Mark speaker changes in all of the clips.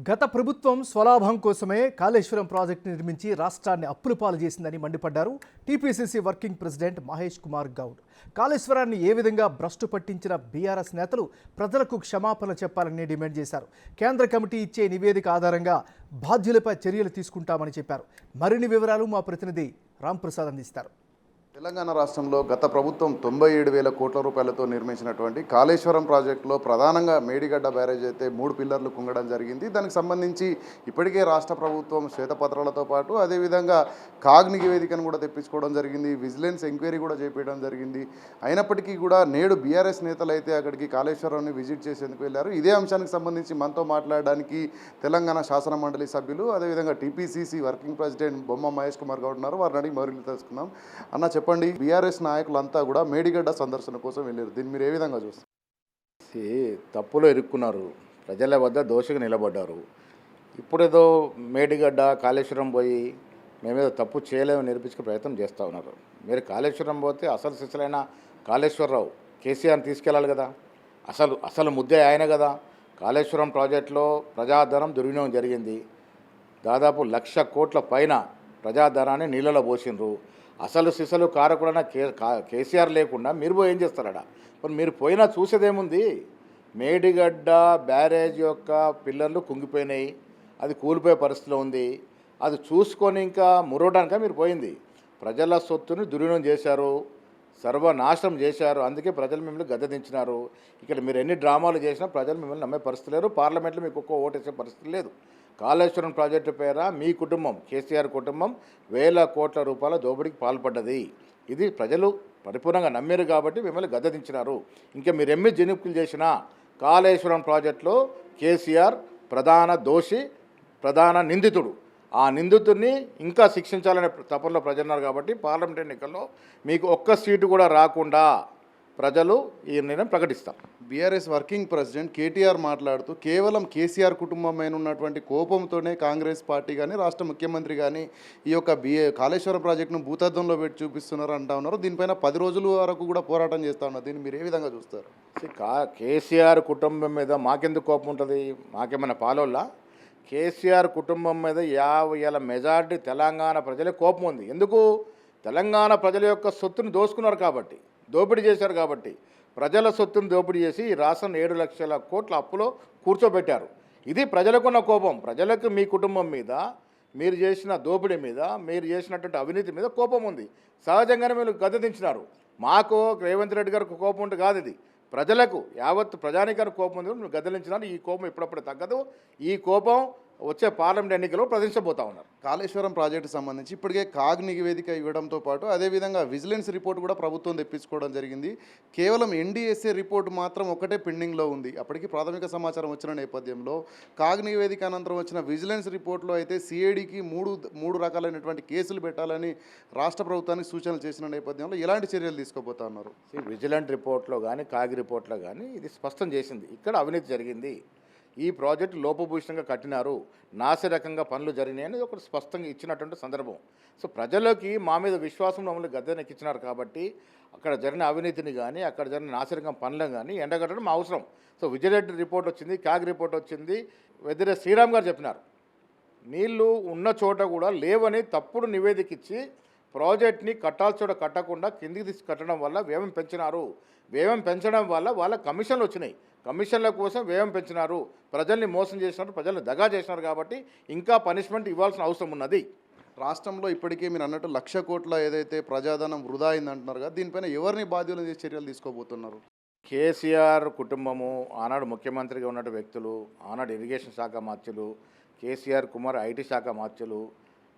Speaker 1: గత ప్రభుత్వం స్వలాభం కోసమే కాళేశ్వరం ప్రాజెక్టు నిర్మించి రాష్ట్రాన్ని అప్పుల పాలు చేసిందని మండిపడ్డారు TPCC working president Mahesh Kumar Goud. కాళేశ్వరాన్ని ఏ విధంగా భ్రష్టు పట్టించిన బీఆర్ఎస్ నేతలు ప్రజలకు క్షమాపణ చెప్పాలని డిమాండ్ చేశారు. కేంద్ర కమిటీ ఇచ్చే నివేదిక ఆధారంగా బాధ్యులపై చర్యలు తీసుకుంటామని చెప్పారు. మరిన్ని వివరాలు మా ప్రతినిధి రాంప్రసాద్ అందిస్తారు.
Speaker 2: తెలంగాణ రాష్ట్రంలో గత ప్రభుత్వం 97,000 కోట్ల రూపాయలతో నిర్మించినటువంటి కాళేశ్వరం ప్రాజెక్టులో ప్రధానంగా మేడిగడ్డ బ్యారేజ్ అయితే 3 పిల్లర్లు కుంగడం జరిగింది. దానికి సంబంధించి ఇప్పటికే రాష్ట్ర ప్రభుత్వం శ్వేతపత్రాలతో పాటు అదేవిధంగా కాగ్ నివేదికను కూడా తెప్పించుకోవడం జరిగింది. విజిలెన్స్ ఎంక్వైరీ కూడా చేపట్టడం జరిగింది. అయినప్పటికీ కూడా నేడు బీఆర్ఎస్ నేతలు అయితే అక్కడికి కాళేశ్వరాన్ని విజిట్ చేసేందుకు వెళ్ళారు. ఇదే అంశానికి సంబంధించి మనతో మాట్లాడడానికి తెలంగాణ శాసన మండలి సభ్యులు అదేవిధంగా టీపీసీసీ వర్కింగ్ ప్రెసిడెంట్ బొమ్మ మహేష్ కుమార్ గౌడ్ ఉన్నారు. వారిని అడిగి మరింత తెలుసుకుందాం. అన్న చెప్పండి, బీఆర్ఎస్ నాయకులంతా కూడా మేడిగడ్డ సందర్శన కోసం వెళ్ళారు. దీన్ని మీరు ఏ విధంగా చూస్తారు?
Speaker 3: తప్పులో ఇరుక్కున్నారు, ప్రజల వద్ద దోషగా నిలబడ్డారు. ఇప్పుడేదో మేడిగడ్డ కాళేశ్వరం పోయి మేమేదో తప్పు చేయలేమని నిరూపించుకునే ప్రయత్నం చేస్తూ ఉన్నారు. మీరు కాళేశ్వరం పోతే అసలు సిసలైన కాళేశ్వరరావు కేసీఆర్ని తీసుకెళ్ళాలి కదా. అసలు ముద్దే ఆయన కదా. కాళేశ్వరం ప్రాజెక్టులో ప్రజాధనం దుర్వినియోగం జరిగింది. దాదాపు 1,00,000 కోట్ల పైన ప్రజాధనాన్ని నీళ్ళలో పోసిండ్రు. అసలు సిసలు కారకుడైన కేసీఆర్ లేకుండా మీరు పోయి ఏం చేస్తారడా? మరి మీరు పోయినా చూసేదేముంది? మేడిగడ్డ బ్యారేజ్ యొక్క పిల్లర్లు కుంగిపోయినాయి, అది కూలిపోయే పరిస్థితిలో ఉంది. అది చూసుకొని ఇంకా మురవడానిక మీరు పోయింది. ప్రజల సొత్తుని దుర్వినియోగం చేశారు, సర్వనాశనం చేశారు. అందుకే ప్రజలు మిమ్మల్ని గద్దెదించినారు. ఇక్కడ మీరు ఎన్ని డ్రామాలు చేసినా ప్రజలు మిమ్మల్ని నమ్మే పరిస్థితి లేరు. పార్లమెంట్లో మీకు ఒక్క ఓటేసే పరిస్థితి లేదు. కాళేశ్వరం ప్రాజెక్టు పేర మీ కుటుంబం, కేసీఆర్ కుటుంబం 1,000 కోట్ల రూపాయల దోపిడీకి పాల్పడ్డది. ఇది ప్రజలు పరిపూర్ణంగా నమ్మారు కాబట్టి మిమ్మల్ని గద్దెదించినారు. ఇంకా మీరు ఎమ్మి జనుకులు చేసినా కాళేశ్వరం ప్రాజెక్టులో కేసీఆర్ ప్రధాన దోషి, ప్రధాన నిందితుడు. ఆ నిందితుడిని ఇంకా శిక్షించాలనే తపనలో ప్రజలున్నారు కాబట్టి పార్లమెంట్ ఎన్నికల్లో మీకు ఒక్క సీటు కూడా రాకుండా ప్రజలు ఈ నిర్ణయం ప్రకటిస్తారు.
Speaker 2: బీఆర్ఎస్ వర్కింగ్ ప్రెసిడెంట్ కేటీఆర్ మాట్లాడుతూ కేవలం కేసీఆర్ కుటుంబమైన ఉన్నటువంటి కోపంతోనే కాంగ్రెస్ పార్టీ కానీ రాష్ట్ర ముఖ్యమంత్రి కానీ ఈ యొక్క కాళేశ్వరం ప్రాజెక్టును భూతద్దంలో పెట్టి చూపిస్తున్నారు అంటా ఉన్నారు. దీనిపైన 10 రోజుల వరకు కూడా పోరాటం చేస్తూ ఉన్నారు. దీన్ని మీరు ఏ విధంగా చూస్తారు?
Speaker 3: కేసీఆర్ కుటుంబం మీద మాకెందుకు కోపం ఉంటుంది? మాకేమైనా పాలోళ్ళ? కేసీఆర్ కుటుంబం మీద 50,000 మెజార్టీ తెలంగాణ ప్రజలే కోపం ఉంది. ఎందుకు? తెలంగాణ ప్రజల యొక్క సొత్తును దోసుకున్నారు కాబట్టి, దోపిడీ చేశారు కాబట్టి. ప్రజల సొత్తును దోపిడీ చేసి ఈ రాష్ట్రం 7,00,000 కోట్ల అప్పులో కూర్చోబెట్టారు. ఇది ప్రజలకున్న కోపం. ప్రజలకు మీ కుటుంబం మీద, మీరు చేసిన దోపిడీ మీద, మీరు చేసినటువంటి అవినీతి మీద కోపం ఉంది. సహజంగానే మీరు గద్దెదించినారు. మాకు రేవంత్ రెడ్డి గారికి కోపం ఉంటే కాదు, ఇది ప్రజలకు యావత్ ప్రజానికానికి కోపం ఉంది. మీరు గద్దెలించినారు. ఈ కోపం ఎప్పుడప్పుడు తగ్గదు. ఈ కోపం వచ్చే పార్లమెంట్ ఎన్నికల్లో ప్రదర్శించబోతా ఉన్నారు.
Speaker 2: కాళేశ్వరం ప్రాజెక్టు సంబంధించి ఇప్పటికే కాగ్ నివేదిక ఇవ్వడంతో పాటు అదేవిధంగా విజిలెన్స్ రిపోర్ట్ కూడా ప్రభుత్వం తెప్పించుకోవడం జరిగింది. కేవలం ఎన్డీఎస్ఏ రిపోర్ట్ మాత్రం ఒకటే పెండింగ్లో ఉంది. అప్పటికి ప్రాథమిక సమాచారం వచ్చిన నేపథ్యంలో కాగ్ నివేదిక అనంతరం వచ్చిన విజిలెన్స్ రిపోర్ట్లో అయితే సిఐడికి మూడు రకాలైనటువంటి కేసులు పెట్టాలని రాష్ట్ర ప్రభుత్వానికి సూచనలు చేసిన నేపథ్యంలో ఎలాంటి చర్యలు తీసుకోబోతా ఉన్నారు?
Speaker 3: విజిలెంట్ రిపోర్ట్లో కానీ కాగ్ రిపోర్ట్లో కానీ ఇది స్పష్టం చేసింది, ఇక్కడ అవినీతి జరిగింది, ఈ ప్రాజెక్టు లోపభూషణంగా కట్టినారు, నాసిరకంగా పనులు జరిగినాయని ఒకటి స్పష్టంగా ఇచ్చినటువంటి సందర్భం. సో ప్రజలకి మా మీద విశ్వాసం మమ్మల్ని గద్దెనెక్కించినారు కాబట్టి అక్కడ జరిగిన అవినీతిని కానీ అక్కడ జరిగిన నాసిరకం పనులను కానీ ఎండగట్టడం మా అవసరం. సో విజిలెంట్ రిపోర్ట్ వచ్చింది, కాగ్ రిపోర్ట్ వచ్చింది. వెదిరే శ్రీరామ్ గారు చెప్పినారు, నీళ్లు ఉన్న చోట కూడా లేవని తప్పుడు నివేదిక ఇచ్చి ప్రాజెక్ట్ని కట్టాల్సిన చోట కట్టకుండా కిందికి తీసి కట్టడం వల్ల వ్యయం పెంచినారు. వ్యయం పెంచడం వల్ల వాళ్ళ కమిషన్లు వచ్చినాయి. కమిషన్ల కోసం వ్యయం పెంచినారు, ప్రజల్ని మోసం చేసినారు, ప్రజల్ని దగా చేసినారు. కాబట్టి ఇంకా పనిష్మెంట్ ఇవ్వాల్సిన అవసరం ఉన్నది.
Speaker 2: రాష్ట్రంలో ఇప్పటికే మీరు అన్నట్టు 1,00,000 కోట్ల ఏదైతే ప్రజాధనం వృధా అయింది అంటున్నారు కదా, దీనిపైన ఎవరిని బాధ్యులు చేసే చర్యలు తీసుకోబోతున్నారు?
Speaker 3: కేసీఆర్ కుటుంబము, ఆనాడు ముఖ్యమంత్రిగా ఉన్నట్టు వ్యక్తులు, ఆనాడు ఇరిగేషన్ శాఖ మార్చులు, కేసీఆర్ కుమార్ ఐటీ శాఖ మార్చులు,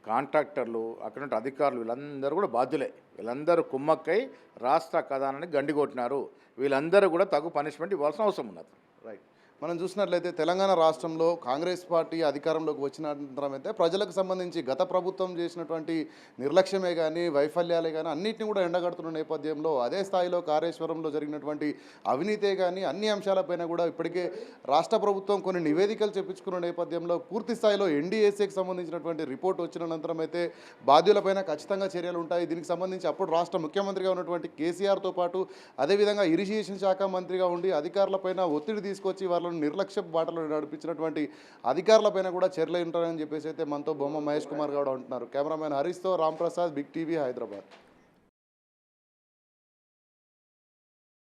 Speaker 3: కాంట్రాక్టర్లు, అక్కడ ఉన్న అధికారులు, వీళ్ళందరూ కూడా బాధ్యులే. వీళ్ళందరూ కుమ్మక్కై రాష్ట్ర ఖజానాన్ని గండికొట్టినారు. వీళ్ళందరూ కూడా తగు పనిష్మెంట్ ఇవ్వాల్సిన అవసరం ఉన్నది.
Speaker 2: రైట్. మనం చూసినట్లయితే తెలంగాణ రాష్ట్రంలో కాంగ్రెస్ పార్టీ అధికారంలోకి వచ్చిన అనంతరం అయితే ప్రజలకు సంబంధించి గత ప్రభుత్వం చేసినటువంటి నిర్లక్ష్యమే కానీ వైఫల్యాలే కానీ అన్నింటినీ కూడా ఎండగడుతున్న నేపథ్యంలో అదే స్థాయిలో కాళేశ్వరంలో జరిగినటువంటి అవినీతే కానీ అన్ని అంశాలపైన కూడా ఇప్పటికే రాష్ట్ర ప్రభుత్వం కొన్ని నివేదికలు చెప్పించుకున్న నేపథ్యంలో పూర్తి స్థాయిలో ఎన్డీఎస్ఏకి సంబంధించినటువంటి రిపోర్ట్ వచ్చిన అనంతరం అయితే బాధ్యులపైన ఖచ్చితంగా చర్యలు ఉంటాయి. దీనికి సంబంధించి అప్పుడు రాష్ట్ర ముఖ్యమంత్రిగా ఉన్నటువంటి కేసీఆర్తో పాటు అదేవిధంగా ఇరిగేషన్ శాఖ మంత్రిగా ఉండి అధికారులపైన ఒత్తిడి తీసుకొచ్చి వాళ్ళ ప్రాజెక్టులను నిర్లక్ష్య బాటలో నడిపించినటువంటి అధికారులపైన కూడా చర్యలు ఉంటారని చెప్పేసి అయితే మనతో బొమ్మ మహేష్ కుమార్ గౌడ్ అంటున్నారు. కెమెరామెన్ హరీష్తో రామ్ ప్రసాద్, బిగ్ టీవీ, హైదరాబాద్.